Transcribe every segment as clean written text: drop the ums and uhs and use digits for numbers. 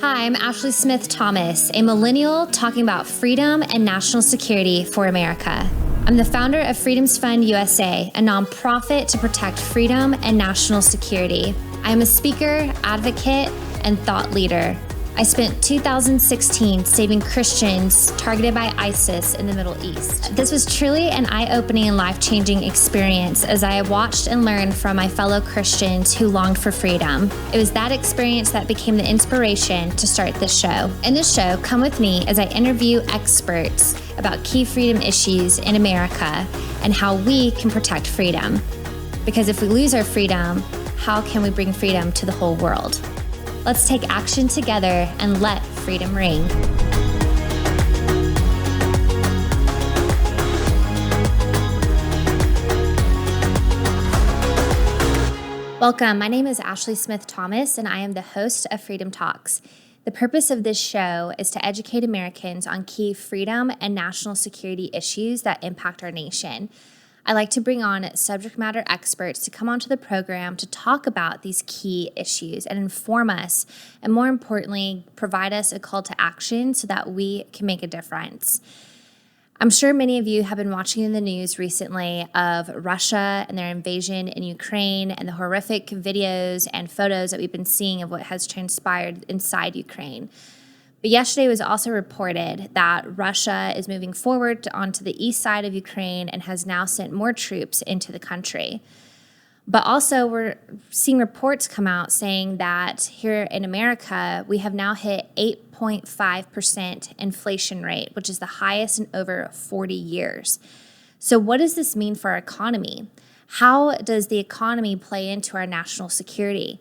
Hi, I'm Ashley Smith Thomas, a millennial talking about freedom and national security for America. I'm the founder of Freedom's Fund USA, a nonprofit to protect freedom and national security. I am a speaker, advocate, and thought leader. I spent 2016 saving Christians targeted by ISIS in the Middle East. This was truly an eye-opening and life-changing experience as I watched and learned from my fellow Christians who longed for freedom. It was that experience that became the inspiration to start this show. In this show, come with me as I interview experts about key freedom issues in America and how we can protect freedom. Because if we lose our freedom, how can we bring freedom to the whole world? Let's take action together and let freedom ring. Welcome. My name is Ashley Smith Thomas, and I am the host of Freedom Talks. The purpose of this show is to educate Americans on key freedom and national security issues that impact our nation. I like to bring on subject matter experts to come onto the program to talk about these key issues and inform us, and more importantly, provide us a call to action so that we can make a difference. I'm sure many of you have been watching in the news recently of Russia and their invasion in Ukraine and the horrific videos and photos that we've been seeing of what has transpired inside Ukraine. But yesterday was also reported that Russia is moving forward onto the east side of Ukraine and has now sent more troops into the country. But also we're seeing reports come out saying that here in America, we have now hit 8.5% inflation rate, which is the highest in over 40 years. So what does this mean for our economy? How does the economy play into our national security?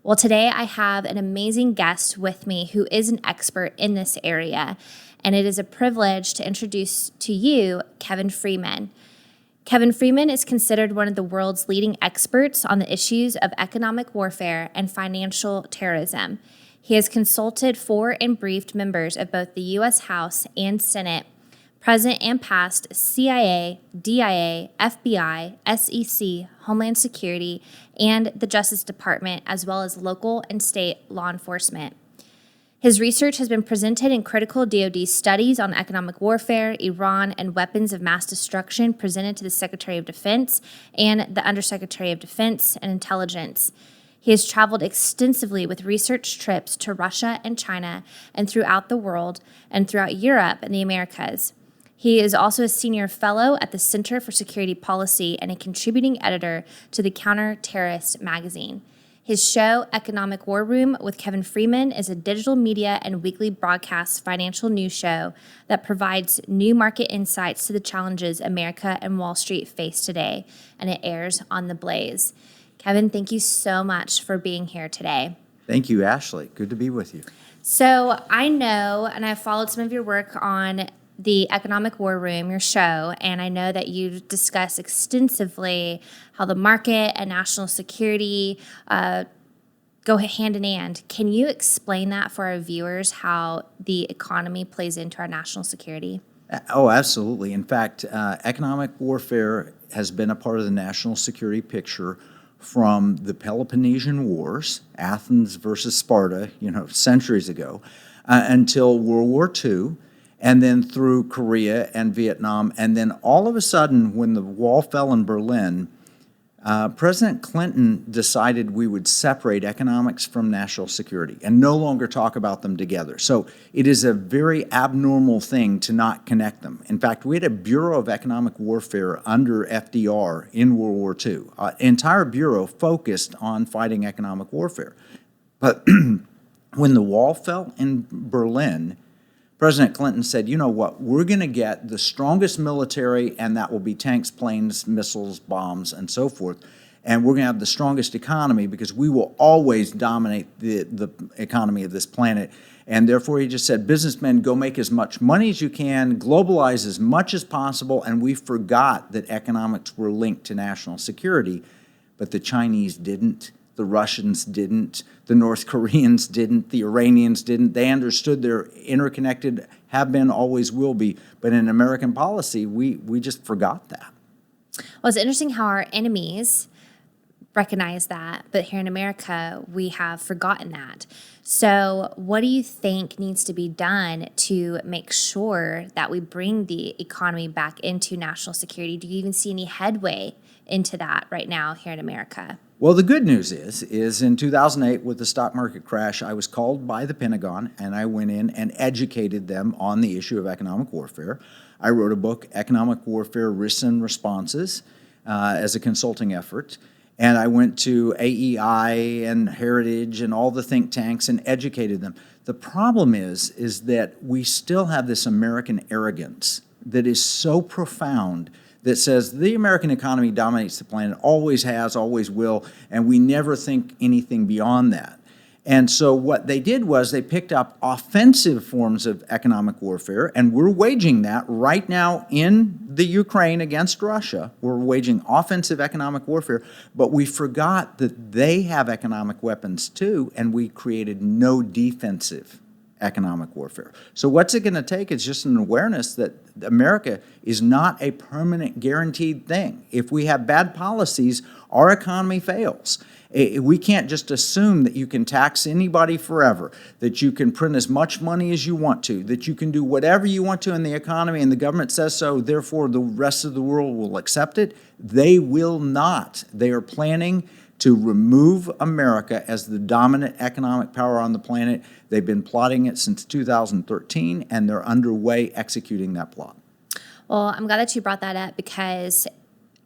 Well, today I have an amazing guest with me who is an expert in this area, and it is a privilege to introduce to you Kevin Freeman. Kevin Freeman is considered one of the world's leading experts on the issues of economic warfare and financial terrorism. He has consulted for and briefed members of both the U.S. House and Senate, present and past CIA, DIA, FBI, SEC, Homeland Security, and the Justice Department, as well as local and state law enforcement. His research has been presented in critical DoD studies on economic warfare, Iran, and weapons of mass destruction presented to the Secretary of Defense and the Undersecretary of Defense and Intelligence. He has traveled extensively with research trips to Russia and China and throughout the world and throughout Europe and the Americas. He is also a senior fellow at the Center for Security Policy and a contributing editor to the Counter-Terrorist magazine. His show, Economic War Room with Kevin Freeman, is a digital media and weekly broadcast financial news show that provides new market insights to the challenges America and Wall Street face today, and it airs on The Blaze. Kevin, thank you so much for being here today. Thank you, Ashley. Good to be with you. So I know, and I've followed some of your work on the Economic War Room, your show, and I know that you discuss extensively how the market and national security go hand in hand. Can you explain that for our viewers, how the economy plays into our national security? Oh, absolutely. In fact, economic warfare has been a part of the national security picture from the Peloponnesian Wars, Athens versus Sparta, centuries ago, until World War II. And then through Korea and Vietnam. And then all of a sudden, when the wall fell in Berlin, President Clinton decided we would separate economics from national security and no longer talk about them together. So it is a very abnormal thing to not connect them. In fact, we had a Bureau of Economic Warfare under FDR in World War II, entire bureau focused on fighting economic warfare. But when the wall fell in Berlin, President Clinton said, you know what, we're going to get the strongest military, and that will be tanks, planes, missiles, bombs, and so forth. And we're going to have the strongest economy because we will always dominate the economy of this planet. And therefore, he just said, businessmen, go make as much money as you can, globalize as much as possible. And we forgot that economics were linked to national security, but the Chinese didn't. The Russians didn't, the North Koreans didn't, the Iranians didn't. They understood they're interconnected, have been, always will be. But in American policy, we just forgot that. Well, it's interesting how our enemies recognize that, but here in America, we have forgotten that. So, what do you think needs to be done to make sure that we bring the economy back into national security? Do you even see any headway into that right now here in America? Well, the good news is in 2008 with the stock market crash, I was called by the Pentagon and I went in and educated them on the issue of economic warfare. I wrote a book, Economic Warfare Risks and Responses, as a consulting effort. And I went to AEI and Heritage and all the think tanks and educated them. The problem is that we still have this American arrogance that is so profound that says the American economy dominates the planet, always has, always will, and we never think anything beyond that. And so what they did was they picked up offensive forms of economic warfare, and we're waging that right now in the Ukraine against Russia. We're waging offensive economic warfare, but we forgot that they have economic weapons too, and we created no defensive economic warfare. So what's it going to take is just an awareness that America is not a permanent guaranteed thing. If we have bad policies, our economy fails. We can't just assume that you can tax anybody forever, that you can print as much money as you want to, that you can do whatever you want to in the economy and the government says so, therefore the rest of the world will accept it. They will not. They are planning to remove America as the dominant economic power on the planet. They've been plotting it since 2013, and they're underway executing that plot. Well, I'm glad that you brought that up because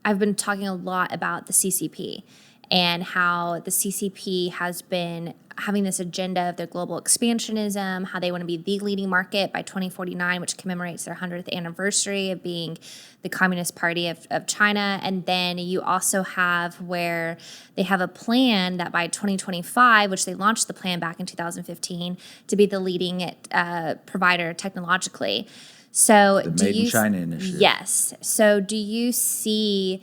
I've been talking a lot about the CCP and how the CCP has been having this agenda of their global expansionism, how they want to be the leading market by 2049, which commemorates their 100th anniversary of being the Communist Party of China. And then you also have where they have a plan that by 2025, which they launched the plan back in 2015, to be the leading provider technologically. So the Made in China initiative. Yes. So do you see,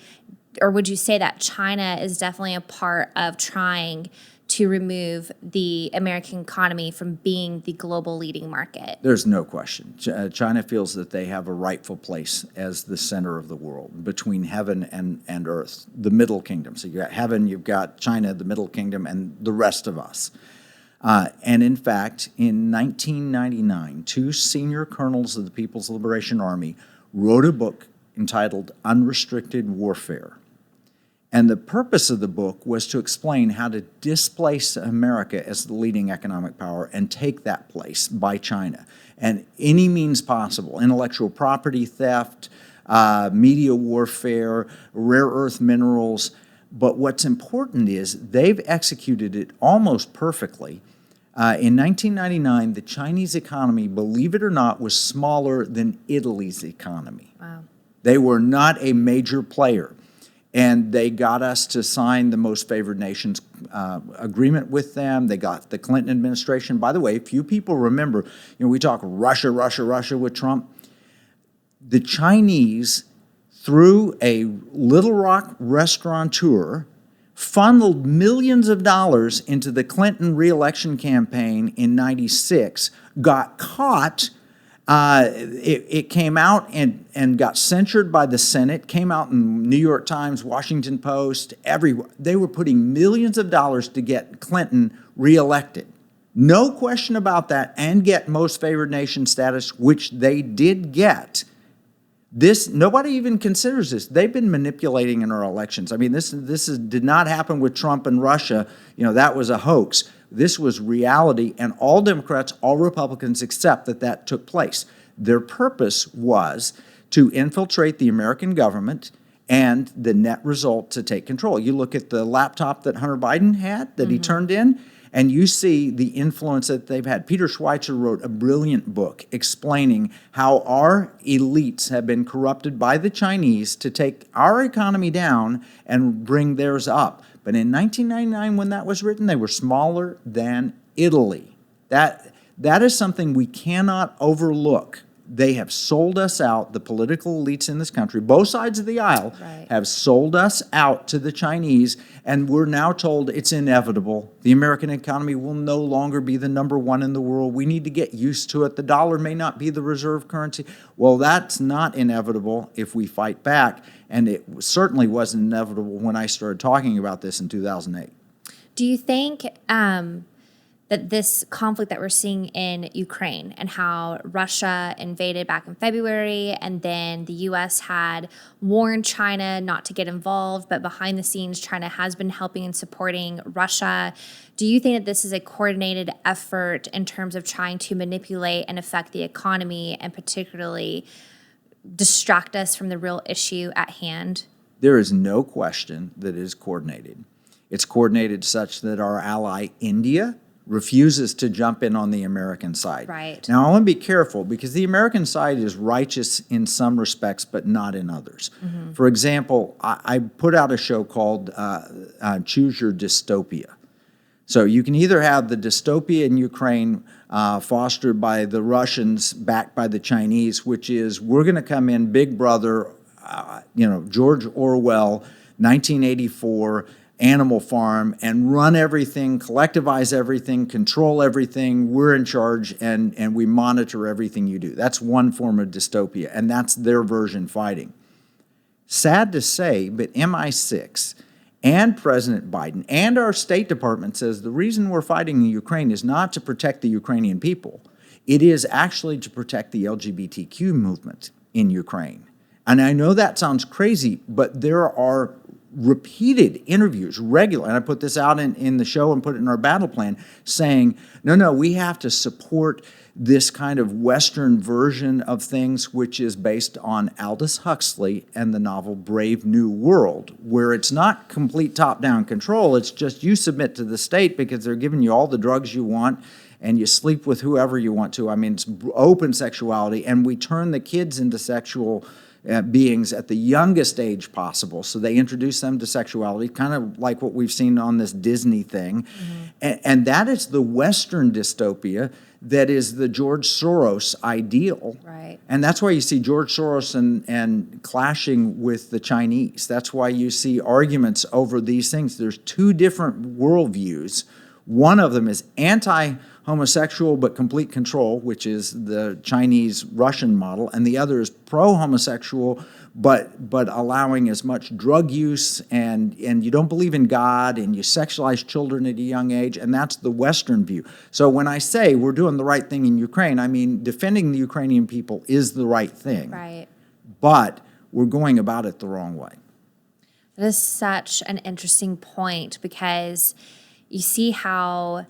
or would you say that China is definitely a part of trying to remove the American economy from being the global leading market? There's no question. China feels that they have a rightful place as the center of the world, between heaven and earth, the middle kingdom. So you've got heaven, you've got China, the middle kingdom, and the rest of us. And in fact, in 1999, two senior colonels of the People's Liberation Army wrote a book entitled Unrestricted Warfare. And the purpose of the book was to explain how to displace America as the leading economic power and take that place by China. And any means possible, intellectual property theft, media warfare, rare earth minerals. But what's important is they've executed it almost perfectly. In 1999, the Chinese economy, believe it or not, was smaller than Italy's economy. Wow. They were not a major player. And they got us to sign the most favored nations agreement with them. They got the Clinton administration. By the way, few people remember, we talk Russia, Russia, Russia with Trump. The Chinese, through a Little Rock restaurateur, funneled millions of dollars into the Clinton reelection campaign in '96, got caught. It came out and got censured by the Senate, came out in New York Times, Washington Post, everywhere. They were putting millions of dollars to get Clinton reelected. No question about that, and get most favored nation status, which they did get. Nobody even considers this. They've been manipulating in our elections. I mean, this did not happen with Trump and Russia. That was a hoax. This was reality, and all Democrats, all Republicans accept that took place. Their purpose was to infiltrate the American government, and the net result to take control. You look at the laptop that Hunter Biden had that he turned in, and you see the influence that they've had. Peter Schweitzer wrote a brilliant book explaining how our elites have been corrupted by the Chinese to take our economy down and bring theirs up. But in 1999, when that was written, they were smaller than Italy. That is something we cannot overlook. They have sold us out. The political elites in this country, both sides of the aisle, Right. have sold us out to the Chinese, and we're now told it's inevitable. The American economy will no longer be the number one in the world. We need to get used to it. The dollar may not be the reserve currency. Well, that's not inevitable if we fight back, and it certainly wasn't inevitable when I started talking about this in 2008. Do you think that this conflict that we're seeing in Ukraine and how Russia invaded back in February, and then the U.S. had warned China not to get involved, but behind the scenes, China has been helping and supporting Russia. Do you think that this is a coordinated effort in terms of trying to manipulate and affect the economy and particularly distract us from the real issue at hand? There is no question that it is coordinated. It's coordinated such that our ally, India, refuses to jump in on the American side. Right. Now, I want to be careful because the American side is righteous in some respects, but not in others. Mm-hmm. For example, I put out a show called Choose Your Dystopia. So you can either have the dystopia in Ukraine fostered by the Russians, backed by the Chinese, which is we're going to come in, Big Brother, George Orwell, 1984, Animal Farm, and run everything, collectivize everything, control everything. We're in charge, and we monitor everything you do. That's one form of dystopia, and that's their version fighting. Sad to say, but MI6 and President Biden and our State Department says the reason we're fighting in Ukraine is not to protect the Ukrainian people. It is actually to protect the LGBTQ movement in Ukraine. And I know that sounds crazy, but there are repeated interviews, regular, and I put this out in the show and put it in our battle plan, saying, no, we have to support this kind of Western version of things, which is based on Aldous Huxley and the novel Brave New World, where it's not complete top-down control, it's just you submit to the state because they're giving you all the drugs you want, and you sleep with whoever you want to. I mean, it's open sexuality, and we turn the kids into sexual beings at the youngest age possible. So they introduce them to sexuality, kind of like what we've seen on this Disney thing. Mm-hmm. And that is the Western dystopia that is the George Soros ideal. Right. And that's why you see George Soros and clashing with the Chinese. That's why you see arguments over these things. There's two different worldviews. One of them is anti-homosexual but complete control, which is the Chinese-Russian model, and the other is pro-homosexual but allowing as much drug use, and you don't believe in God, and you sexualize children at a young age, and that's the Western view. So when I say we're doing the right thing in Ukraine, I mean defending the Ukrainian people is the right thing. Right. But we're going about it the wrong way. That is such an interesting point because you see how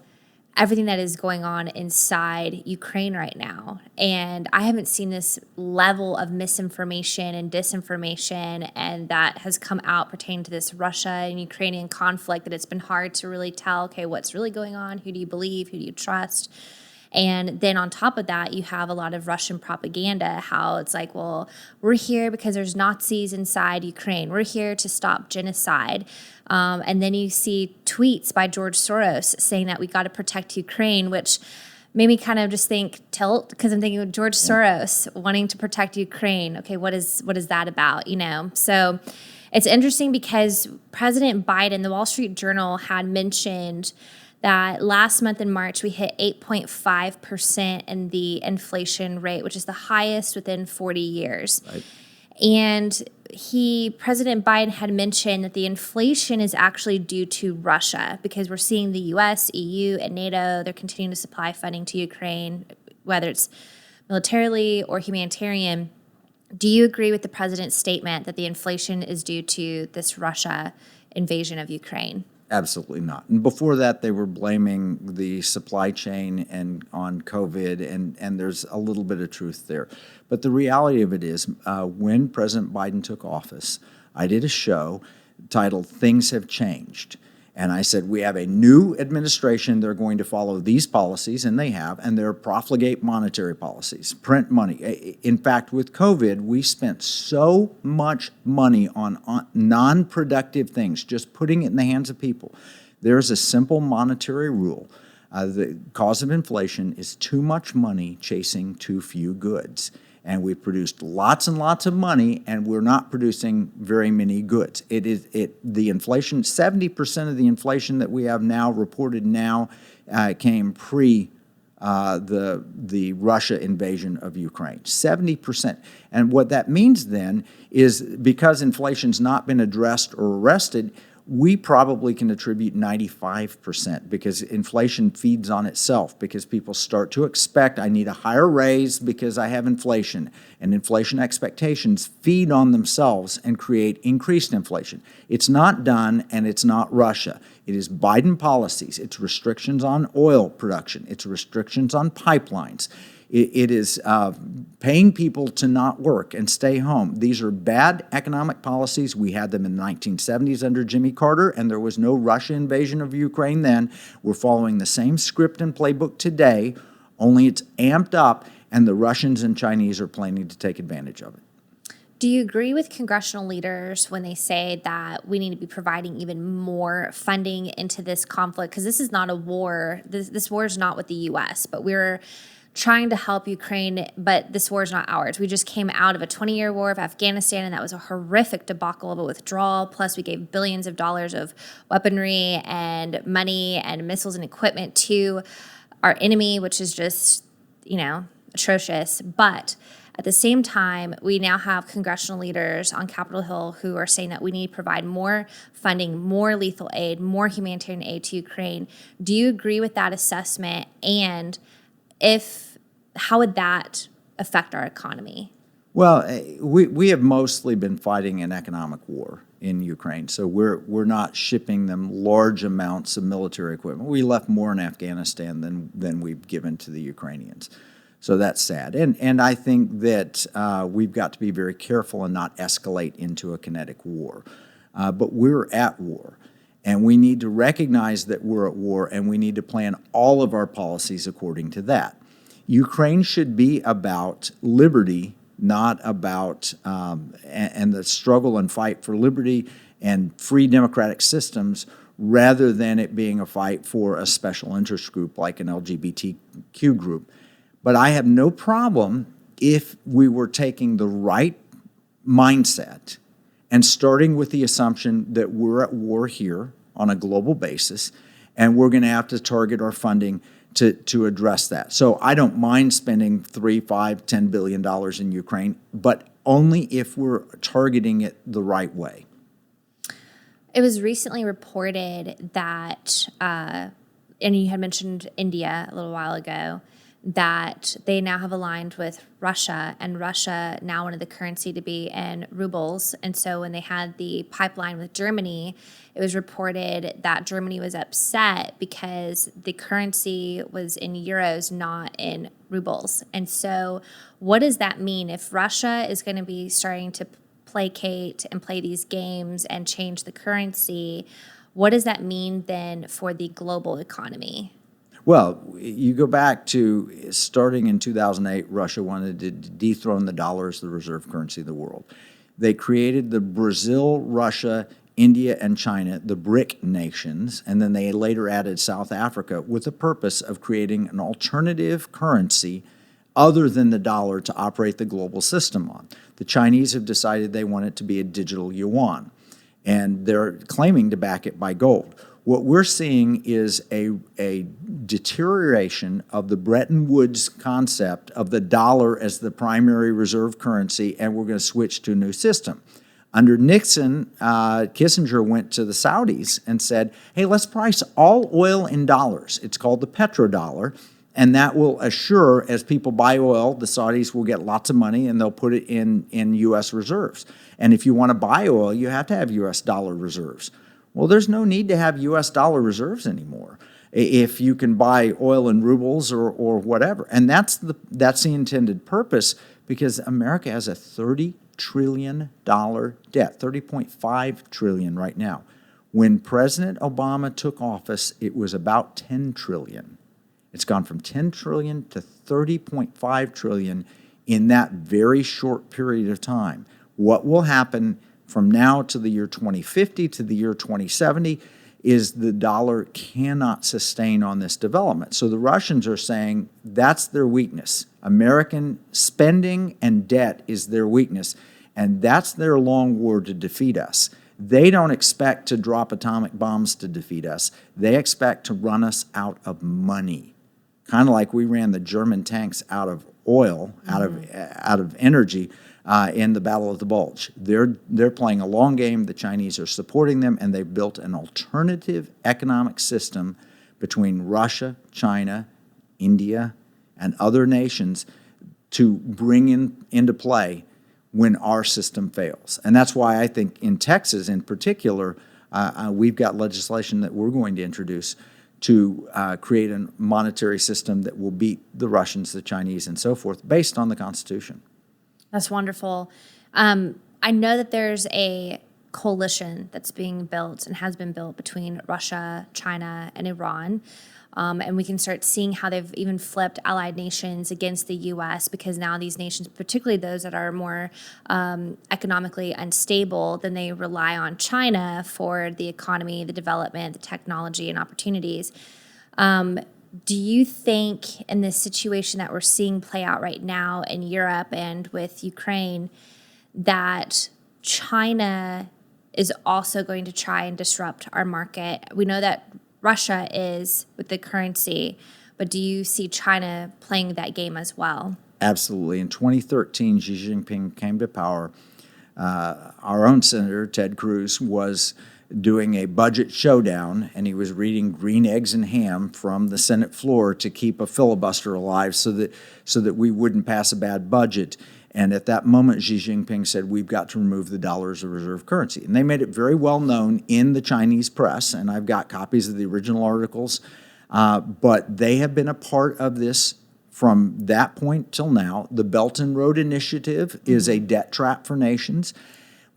everything that is going on inside Ukraine right now. And I haven't seen this level of misinformation and disinformation, and that has come out pertaining to this Russia and Ukrainian conflict, that it's been hard to really tell, okay, what's really going on? Who do you believe? Who do you trust? And then on top of that, you have a lot of Russian propaganda, how it's like, well, we're here because there's Nazis inside Ukraine. We're here to stop genocide. And then you see tweets by George Soros saying that we got to protect Ukraine, which made me kind of just think tilt, because I'm thinking of George Soros wanting to protect Ukraine. Okay, what is that about, So it's interesting because President Biden, the Wall Street Journal had mentioned that last month in March, we hit 8.5% in the inflation rate, which is the highest within 40 years. Right. And President Biden had mentioned that the inflation is actually due to Russia, because we're seeing the U.S., EU, and NATO, they're continuing to supply funding to Ukraine, whether it's militarily or humanitarian. Do you agree with the president's statement that the inflation is due to this Russia invasion of Ukraine? Absolutely not. And before that, they were blaming the supply chain and on COVID, and there's a little bit of truth there. But the reality of it is, when President Biden took office, I did a show titled Things Have Changed. And I said, we have a new administration. They're going to follow these policies, and they have, and they're profligate monetary policies, print money. In fact, with COVID, we spent so much money on non-productive things, just putting it in the hands of people. There's a simple monetary rule. The cause of inflation is too much money chasing too few goods. And we've produced lots and lots of money, and we're not producing very many goods. The inflation, 70% of the inflation that we have now, reported now, came pre the Russia invasion of Ukraine, 70%. And what that means then is because inflation's not been addressed or arrested, we probably can attribute 95% because inflation feeds on itself, because people start to expect, I need a higher raise because I have inflation. And inflation expectations feed on themselves and create increased inflation. It's not done, and it's not Russia. It is Biden policies. It's restrictions on oil production. It's restrictions on pipelines. It is paying people to not work and stay home. These are bad economic policies. We had them in the 1970s under Jimmy Carter, and there was no Russia invasion of Ukraine then. We're following the same script and playbook today, only it's amped up, and the Russians and Chinese are planning to take advantage of it. Do you agree with congressional leaders when they say that we need to be providing even more funding into this conflict? Because this is not a war. This war is not with the U.S., but we're trying to help Ukraine, but this war is not ours. We just came out of a 20-year war of Afghanistan, and that was a horrific debacle of a withdrawal. Plus, we gave billions of dollars of weaponry and money and missiles and equipment to our enemy, which is just, atrocious. But at the same time, we now have congressional leaders on Capitol Hill who are saying that we need to provide more funding, more lethal aid, more humanitarian aid to Ukraine. Do you agree with that assessment? And how would that affect our economy? Well, we have mostly been fighting an economic war in Ukraine, so we're not shipping them large amounts of military equipment. We left more in Afghanistan than we've given to the Ukrainians. So that's sad. And I think that we've got to be very careful and not escalate into a kinetic war. But we're at war. And we need to recognize that we're at war, and we need to plan all of our policies according to that. Ukraine should be about liberty, not about, and the struggle and fight for liberty and free democratic systems, rather than it being a fight for a special interest group like an LGBTQ group. But I have no problem if we were taking the right mindset and starting with the assumption that we're at war here on a global basis, and we're going to have to target our funding to address that. So I don't mind spending $3, $5, $10 billion in Ukraine, but only if we're targeting it the right way. It was recently reported that, and you had mentioned India a little while ago, that they now have aligned with Russia, and Russia now wanted the currency to be in rubles. And so when they had the pipeline with Germany, it was reported that Germany was upset because the currency was in euros, not in rubles. And so what does that mean if Russia is going to be starting to placate and play these games and change the currency? What does that mean then for the global economy? Well, you go back to starting in 2008, Russia wanted to dethrone the dollar as the reserve currency of the world. They created the Brazil, Russia, India, and China, the BRIC nations, and then they later added South Africa with the purpose of creating an alternative currency other than the dollar to operate the global system on. The Chinese have decided they want it to be a digital yuan, and they're claiming to back it by gold. What we're seeing is a deterioration of the Bretton Woods concept of the dollar as the primary reserve currency, and we're going to switch to a new system. Under Nixon, Kissinger went to the Saudis and said, hey, let's price all oil in dollars. It's called the petrodollar, and that will assure, as people buy oil, the Saudis will get lots of money, and they'll put it in U.S. reserves. And if you want to buy oil, you have to have U.S. dollar reserves. Well, there's no need to have U.S. dollar reserves anymore if you can buy oil in rubles or whatever. And that's the intended purpose, because America has a $30 trillion debt, $30.5 trillion right now. When President Obama took office, it was about $10 trillion. It's gone from $10 trillion to $30.5 trillion in that very short period of time. What will happen from now to the year 2050 to the year 2070 is the dollar cannot sustain on this development. So the Russians are saying that's their weakness. American spending and debt is their weakness, and that's their long war to defeat us. They don't expect to drop atomic bombs to defeat us. They expect to run us out of money, kind of like we ran the German tanks out of oil, out of energy in the Battle of the Bulge. They're playing a long game. The Chinese are supporting them, and they've built an alternative economic system between Russia, China, India, and other nations to bring into play when our system fails. And that's why I think in Texas in particular, we've got legislation that we're going to introduce to create a monetary system that will beat the Russians, the Chinese, and so forth, based on the Constitution. That's wonderful. I know that there's a coalition that's being built and has been built between Russia, China, and Iran. And we can start seeing how they've even flipped allied nations against the U.S. because now these nations, particularly those that are more economically unstable, then they rely on China for the economy, the development, the technology, and opportunities. Do you think in this situation that we're seeing play out right now in Europe and with Ukraine that China is also going to try and disrupt our market? We know that Russia is with the currency, but do you see China playing that game as well? Absolutely. In 2013, Xi Jinping came to power. Our own Senator, Ted Cruz, was doing a budget showdown, and he was reading Green Eggs and Ham from the Senate floor to keep a filibuster alive so that we wouldn't pass a bad budget. And at that moment, Xi Jinping said, we've got to remove the dollar as a reserve currency. And they made it very well known in the Chinese press, and I've got copies of the original articles, but they have been a part of this from that point till now. The Belt and Road Initiative is a debt trap for nations.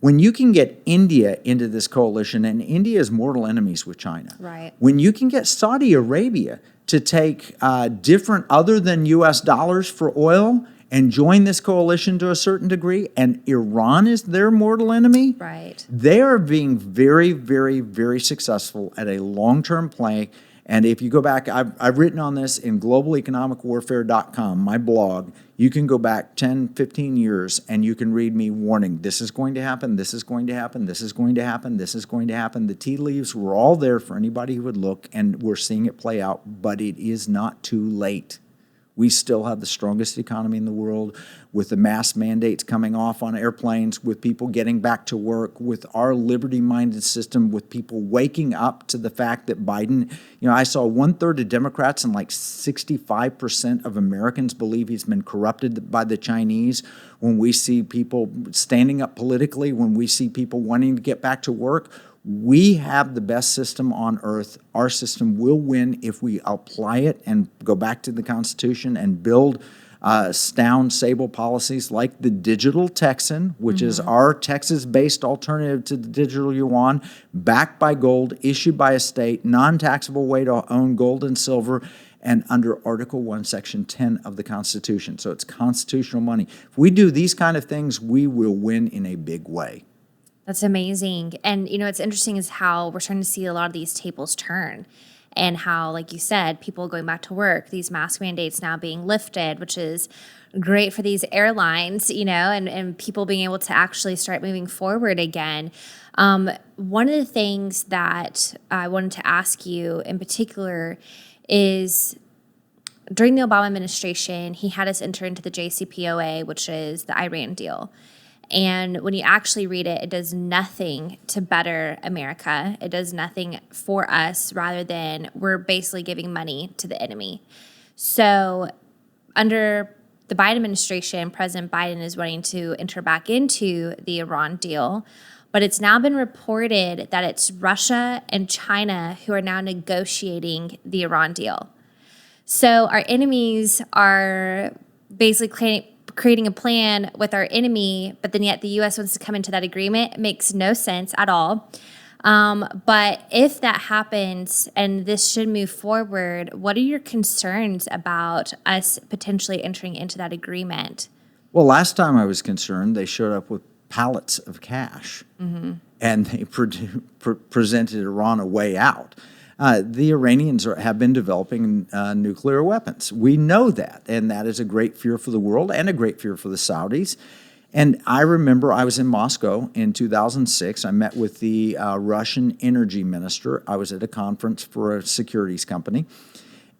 When you can get India into this coalition, and India is mortal enemies with China. Right. When you can get Saudi Arabia to take different other than U.S. dollars for oil and join this coalition to a certain degree, and Iran is their mortal enemy, right, they are being very, very, very successful at a long-term play. And if you go back, I've written on this in globaleconomicwarfare.com, my blog. You can go back 10, 15 years, and you can read me warning, this is going to happen, this is going to happen, this is going to happen, this is going to happen. The tea leaves were all there for anybody who would look, and we're seeing it play out, but it is not too late. We still have the strongest economy in the world, with the mask mandates coming off on airplanes, with people getting back to work, with our liberty-minded system, with people waking up to the fact that Biden, I saw 1/3 of Democrats and like 65% of Americans believe he's been corrupted by the Chinese. When we see people standing up politically, when we see people wanting to get back to work, we have the best system on earth. Our system will win if we apply it and go back to the Constitution and build sound, stable policies like the digital Texan, which is our Texas-based alternative to the digital yuan, backed by gold, issued by a state, non-taxable way to own gold and silver, and under Article 1, Section 10 of the Constitution. So it's constitutional money. If we do these kind of things, we will win in a big way. That's amazing. And, what's interesting is how we're starting to see a lot of these tables turn and how, like you said, people going back to work, these mask mandates now being lifted, which is great for these airlines, and people being able to actually start moving forward again. One of the things that I wanted to ask you in particular is during the Obama administration, he had us enter into the JCPOA, which is the Iran deal. And when you actually read it, it does nothing to better America. It does nothing for us rather than we're basically giving money to the enemy. So under the Biden administration, President Biden is wanting to enter back into the Iran deal. But it's now been reported that it's Russia and China who are now negotiating the Iran deal. So our enemies are basically creating a plan with our enemy, but then yet the U.S. wants to come into that agreement. It makes no sense at all. But if that happens and this should move forward, what are your concerns about us potentially entering into that agreement? Well, last time I was concerned, they showed up with pallets of cash. and they presented Iran a way out. The Iranians have been developing nuclear weapons. We know that, and that is a great fear for the world and a great fear for the Saudis. And I remember I was in Moscow in 2006. I met with the Russian energy minister. I was at a conference for a securities company.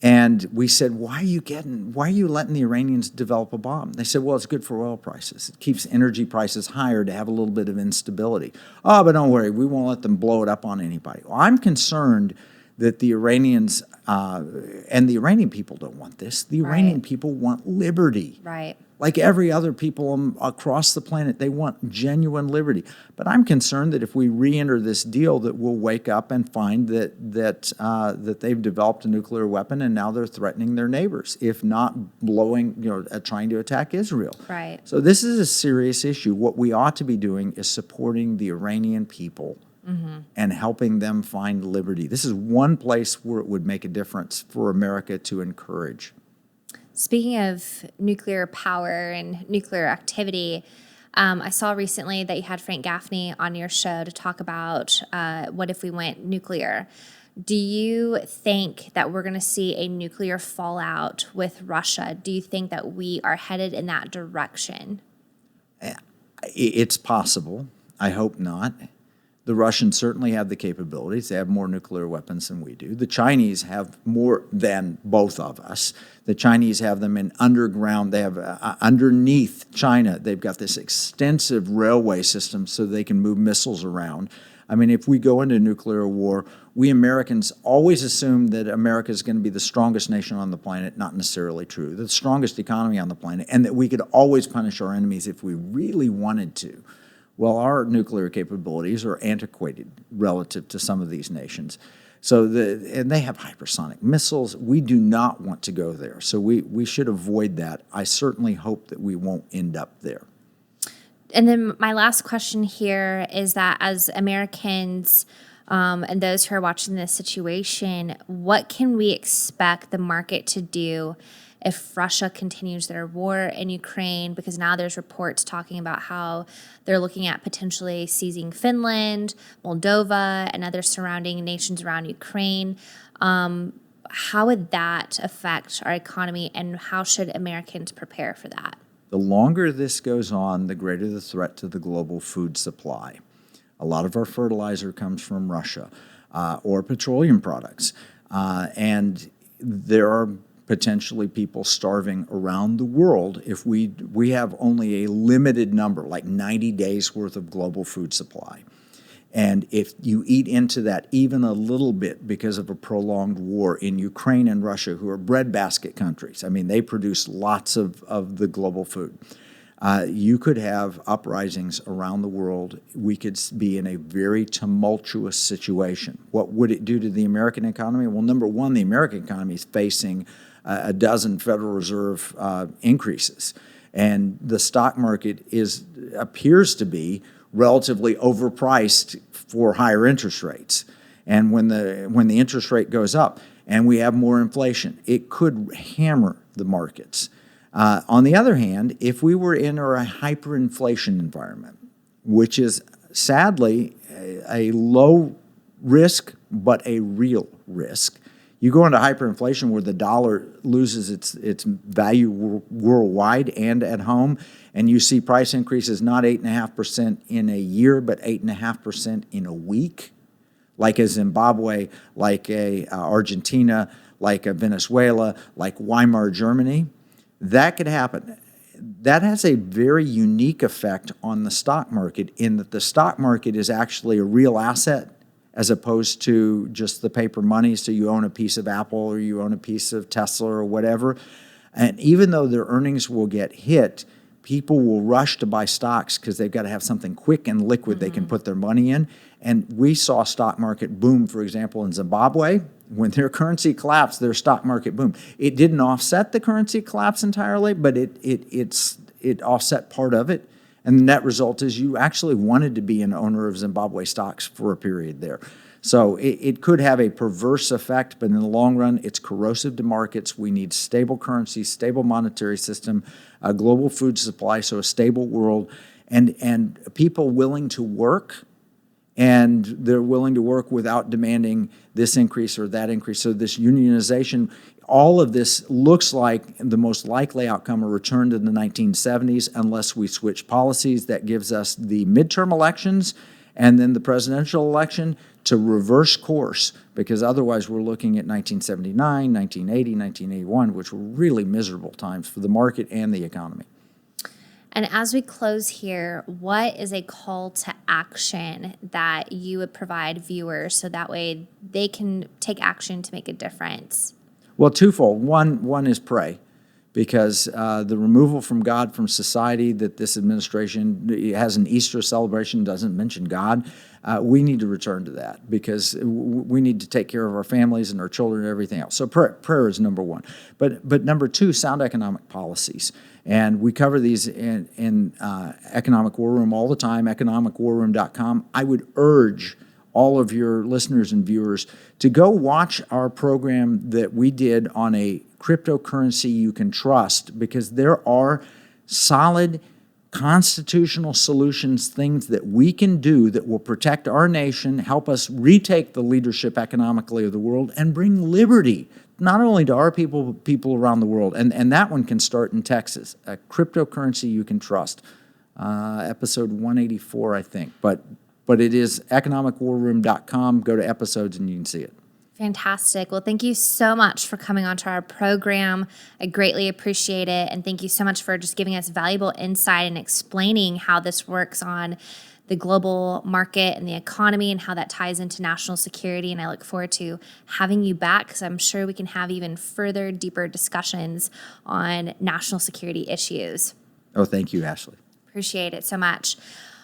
And we said, why are you letting the Iranians develop a bomb? They said, well, it's good for oil prices. It keeps energy prices higher to have a little bit of instability. Oh, but don't worry, we won't let them blow it up on anybody. Well, I'm concerned that the Iranians and the Iranian people don't want this. The Iranian people want liberty. Right. Like every other people across the planet, they want genuine liberty. But I'm concerned that if we re-enter this deal, that we'll wake up and find that they've developed a nuclear weapon and now they're threatening their neighbors, if not trying to attack Israel. Right. So this is a serious issue. What we ought to be doing is supporting the Iranian people and helping them find liberty. This is one place where it would make a difference for America to encourage. Speaking of nuclear power and nuclear activity, I saw recently that you had Frank Gaffney on your show to talk about what if we went nuclear. Do you think that we're going to see a nuclear fallout with Russia? Do you think that we are headed in that direction? It's possible. I hope not. The Russians certainly have the capabilities. They have more nuclear weapons than we do. The Chinese have more than both of us. The Chinese have them in underground. They have underneath China. They've got this extensive railway system so they can move missiles around. I mean, if we go into nuclear war, we Americans always assume that America is going to be the strongest nation on the planet. Not necessarily true. The strongest economy on the planet, and that we could always punish our enemies if we really wanted to. Well, our nuclear capabilities are antiquated relative to some of these nations. And they have hypersonic missiles. We do not want to go there. So we should avoid that. I certainly hope that we won't end up there. And then my last question here is that as Americans and those who are watching this situation, what can we expect the market to do if Russia continues their war in Ukraine? Because now there's reports talking about how they're looking at potentially seizing Finland, Moldova, and other surrounding nations around Ukraine. How would that affect our economy, and how should Americans prepare for that? The longer this goes on, the greater the threat to the global food supply. A lot of our fertilizer comes from Russia or petroleum products. And there are potentially people starving around the world if we have only a limited number, like 90 days worth of global food supply. And if you eat into that even a little bit because of a prolonged war in Ukraine and Russia, who are breadbasket countries, I mean, they produce lots of the global food. You could have uprisings around the world. We could be in a very tumultuous situation. What would it do to the American economy? Well, number one, the American economy is facing a dozen Federal Reserve increases. And the stock market appears to be relatively overpriced for higher interest rates. And when the interest rate goes up and we have more inflation, it could hammer the markets. On the other hand, if we were in a hyperinflation environment, which is sadly a low risk but a real risk, you go into hyperinflation where the dollar loses its value worldwide and at home, and you see price increases not 8.5% in a year, but 8.5% in a week, like a Zimbabwe, like a Argentina, like a Venezuela, like Weimar Germany. That could happen. That has a very unique effect on the stock market in that the stock market is actually a real asset as opposed to just the paper money. So you own a piece of Apple or you own a piece of Tesla or whatever. And even though their earnings will get hit, people will rush to buy stocks because they've got to have something quick and liquid they can put their money in. And we saw stock market boom, for example, in Zimbabwe. When their currency collapsed, their stock market boomed. It didn't offset the currency collapse entirely, but it offset part of it. And the net result is you actually wanted to be an owner of Zimbabwe stocks for a period there. So it could have a perverse effect, but in the long run, it's corrosive to markets. We need stable currency, stable monetary system, a global food supply, so a stable world, and people willing to work and they're willing to work without demanding this increase or that increase. So this unionization, all of this looks like the most likely outcome, a return to the 1970s, unless we switch policies. That gives us the midterm elections and then the presidential election to reverse course, because otherwise we're looking at 1979, 1980, 1981, which were really miserable times for the market and the economy. And as we close here, what is a call to action that you would provide viewers so that way they can take action to make a difference? Well, twofold. One is pray, because the removal from God from society that this administration has an Easter celebration, doesn't mention God. We need to return to that, because we need to take care of our families and our children and everything else. So prayer is number one. But number two, sound economic policies. And we cover these in Economic War Room all the time, economicwarroom.com. I would urge all of your listeners and viewers to go watch our program that we did on a cryptocurrency you can trust, because there are solid constitutional solutions, things that we can do that will protect our nation, help us retake the leadership economically of the world, and bring liberty not only to our people around the world. And that one can start in Texas, a cryptocurrency you can trust, episode 184, I think. But it is economicwarroom.com. Go to episodes and you can see it. Fantastic. Well, thank you so much for coming onto our program. I greatly appreciate it. And thank you so much for just giving us valuable insight and explaining how this works on the global market and the economy and how that ties into national security. And I look forward to having you back, because I'm sure we can have even further, deeper discussions on national security issues. Oh, thank you, Ashley. Appreciate it so much.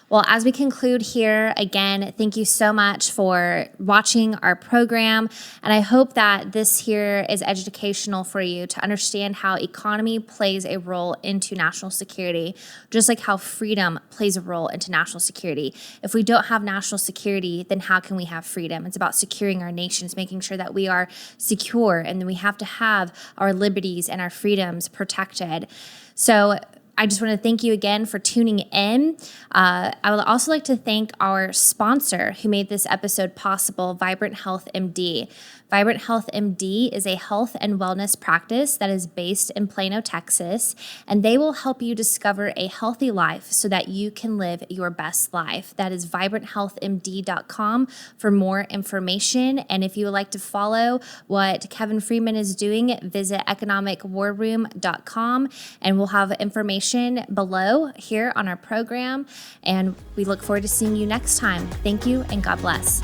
Well, as we conclude here, again, thank you so much for watching our program. And I hope that this here is educational for you to understand how economy plays a role into national security, just like how freedom plays a role into national security. If we don't have national security, then how can we have freedom? It's about securing our nations, making sure that we are secure, and then we have to have our liberties and our freedoms protected. So I just want to thank you again for tuning in. I would also like to thank our sponsor who made this episode possible, Vibrant Health MD. Vibrant Health MD is a health and wellness practice that is based in Plano, Texas, and they will help you discover a healthy life so that you can live your best life. That is vibranthealthmd.com for more information. And if you would like to follow what Kevin Freeman is doing, visit economicwarroom.com, and we'll have information below here on our program. And we look forward to seeing you next time. Thank you, and God bless.